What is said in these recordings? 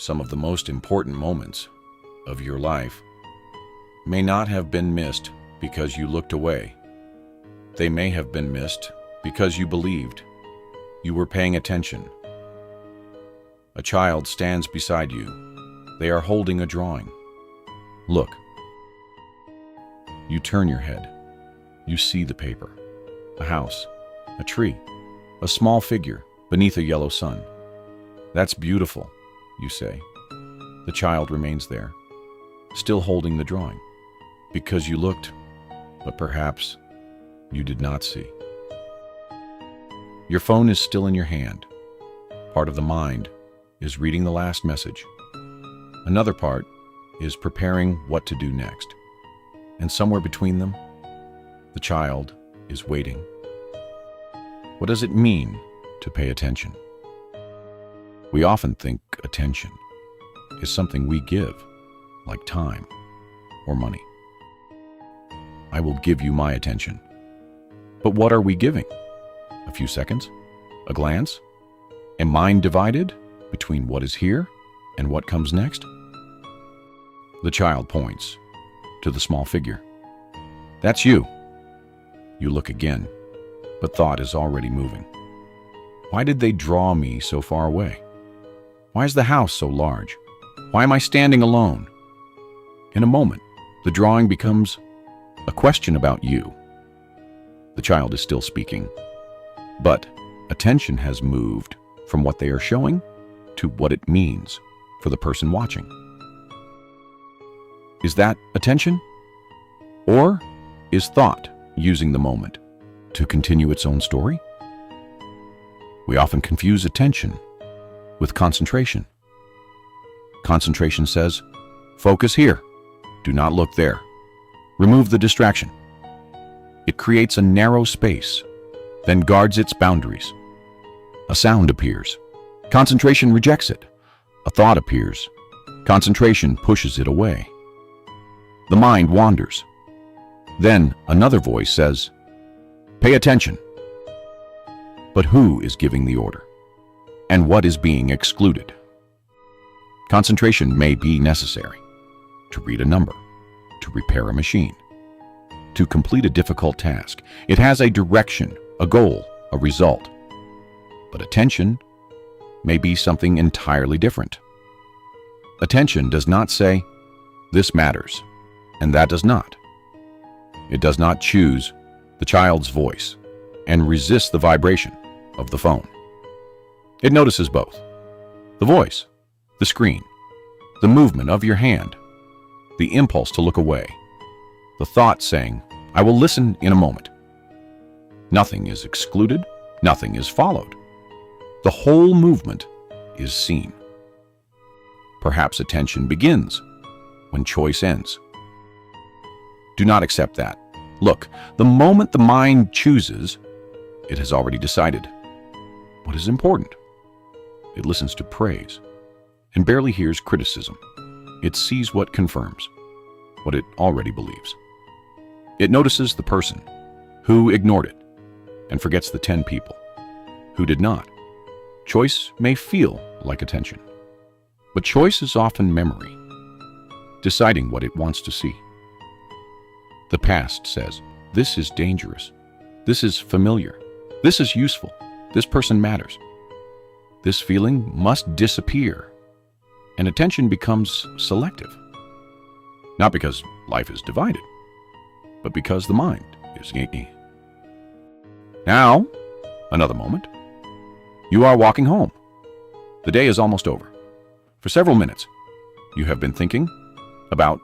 some of the most important moments of your life may not have been missed because you looked away. They may have been missed because you believed. You were paying attention. A child stands beside you. They are holding a drawing. Look. You turn your head. You see the paper. A house. A tree. A small figure beneath a yellow sun. That's beautiful, you say. The child remains there, still holding the drawing, because you looked, but perhaps you did not see. Your phone is still in your hand. Part of the mind is reading the last message. Another part is preparing what to do next. And somewhere between them, the child is waiting. What does it mean to pay attention? We often think attention is something we give, like time or money. I will give you my attention. But what are we giving? A few seconds? A glance? A mind divided between what is here and what comes next? The child points to the small figure. That's you. You look again, but thought is already moving. Why did they draw me so far away? Why is the house so large? Why am I standing alone? In a moment, the drawing becomes a question about you. The child is still speaking, but attention has moved from what they are showing to what it means for the person watching. Is that attention? Or is thought using the moment to continue its own story? We often confuse attention with concentration. Concentration says, focus here, do not look there. Remove the distraction. It creates a narrow space, then guards its boundaries. A sound appears. Concentration rejects it. A thought appears. Concentration pushes it away. The mind wanders. Then another voice says, pay attention. But who is giving the order? And what is being excluded? Concentration may be necessary to read a number, to repair a machine, to complete a difficult task. It has a direction, a goal, a result. But attention may be something entirely different. Attention does not say, this matters, and that does not. It does not choose the child's voice and resist the vibration of the phone. It notices both, the voice, the screen, the movement of your hand, the impulse to look away, the thought saying, I will listen in a moment. Nothing is excluded, nothing is followed. The whole movement is seen. Perhaps attention begins when choice ends. Do not accept that. Look, the moment the mind chooses, it has already decided what is important. It listens to praise and barely hears criticism. It sees what confirms what it already believes. It notices the person who ignored it and forgets the 10 people who did not. Choice may feel like attention, but choice is often memory, deciding what it wants to see. The past says, this is dangerous, this is familiar, this is useful, this person matters. This feeling must disappear, and attention becomes selective. Not because life is divided, but because the mind is geeky. Now, another moment. You are walking home. The day is almost over. For several minutes, you have been thinking about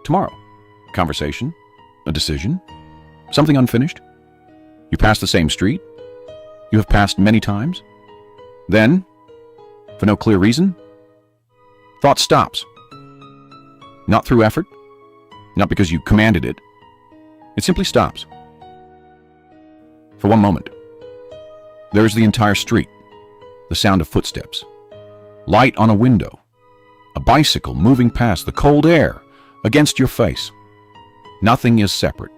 tomorrow. Conversation, a decision, something unfinished. You pass the same street. You have passed many times. Then, for no clear reason, thought stops. Not through effort, not because you commanded it. It simply stops. For one moment, there is the entire street, the sound of footsteps, light on a window, a bicycle moving past, the cold air against your face. Nothing is separate.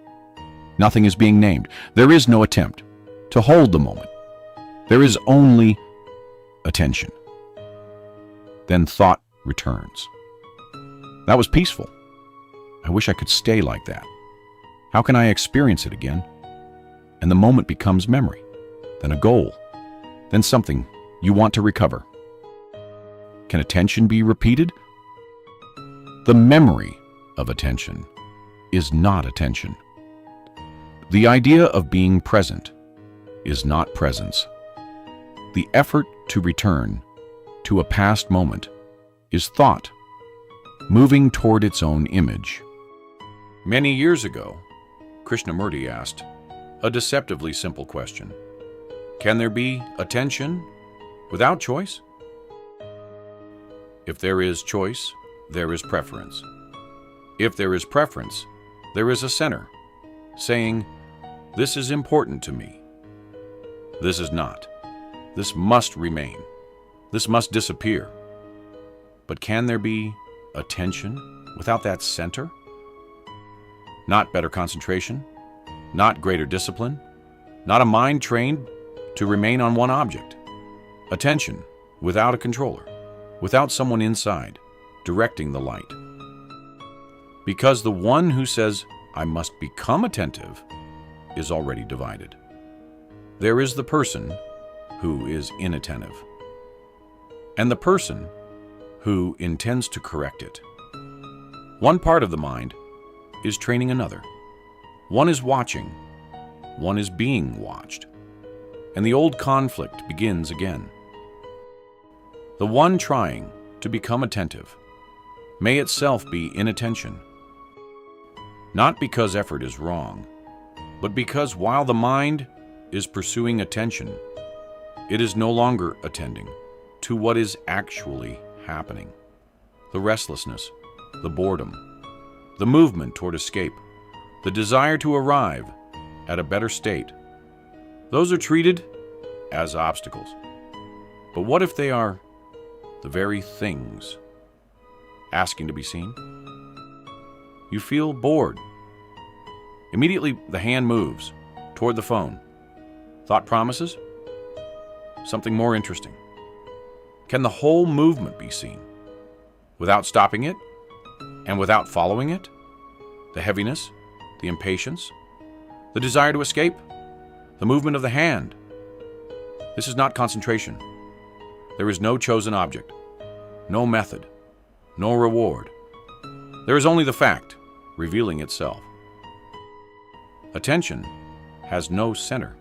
Nothing is being named. There is no attempt to hold the moment. There is only attention. Then thought returns. That was peaceful. I wish I could stay like that. How can I experience it again? And the moment becomes memory, then a goal, then something you want to recover. Can attention be repeated? The memory of attention is not attention. The idea of being present is not presence. The effort to return to a past moment is thought, moving toward its own image. Many years ago, Krishnamurti asked a deceptively simple question. Can there be attention without choice? If there is choice, there is preference. If there is preference, there is a center, saying, this is important to me. This is not. This must remain. This must disappear. But can there be attention without that center? Not better concentration, not greater discipline, not a mind trained to remain on one object. Attention without a controller, without someone inside directing the light. Because the one who says, I must become attentive, is already divided. There is the person who is inattentive, and the person who intends to correct it. One part of the mind is training another. One is watching, one is being watched, and the old conflict begins again. The one trying to become attentive may itself be inattention, not because effort is wrong, but because while the mind is pursuing attention, it is no longer attending to what is actually happening. The restlessness, the boredom, the movement toward escape, the desire to arrive at a better state, those are treated as obstacles. But what if they are the very things asking to be seen? You feel bored. Immediately the hand moves toward the phone. Thought promises something more interesting. Can the whole movement be seen without stopping it and without following it? The heaviness, the impatience, the desire to escape, the movement of the hand. This is not concentration. There is no chosen object, no method, no reward. There is only the fact revealing itself. Attention has no center.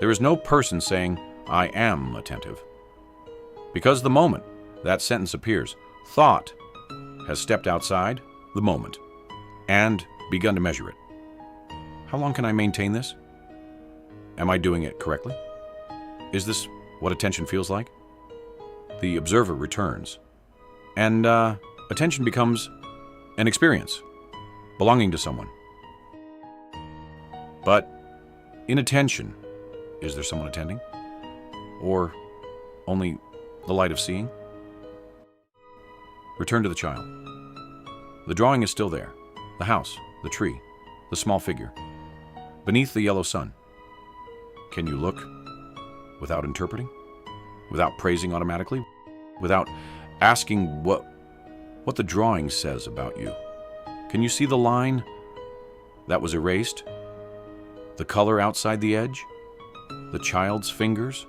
There is no person saying, I am attentive. Because the moment that sentence appears, thought has stepped outside the moment and begun to measure it. How long can I maintain this? Am I doing it correctly? Is this what attention feels like? The observer returns, and attention becomes an experience belonging to someone. But in attention, is there someone attending? Or only the light of seeing? Return to the child. The drawing is still there. The house, the tree, the small figure. Beneath the yellow sun. Can you look without interpreting? Without praising automatically? Without asking what the drawing says about you? Can you see the line that was erased? The color outside the edge? The child's fingers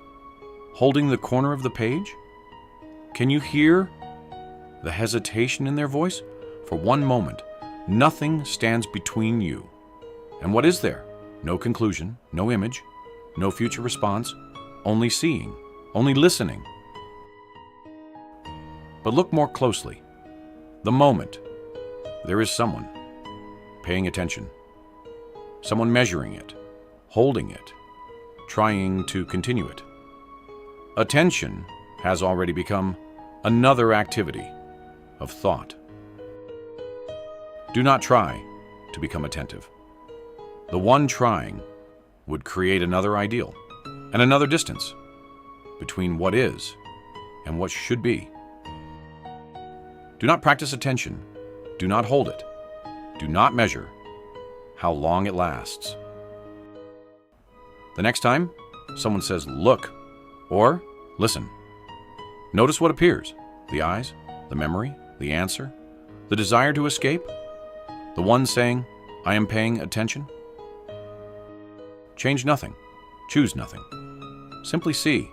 holding the corner of the page? Can you hear the hesitation in their voice? For one moment, nothing stands between you. And what is there? No conclusion, no image, no future response, only seeing, only listening. But look more closely. The moment, there is someone paying attention, someone measuring it, holding it, trying to continue it. Attention has already become another activity of thought. Do not try to become attentive. The one trying would create another ideal and another distance between what is and what should be. Do not practice attention. Do not hold it. Do not measure how long it lasts. The next time someone says, look, or listen, notice what appears. The eyes? The memory? The answer? The desire to escape? The one saying, I am paying attention? Change nothing. Choose nothing. Simply see.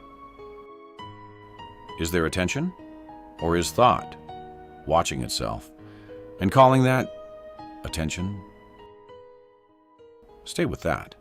Is there attention? Or is thought watching itself and calling that attention? Stay with that.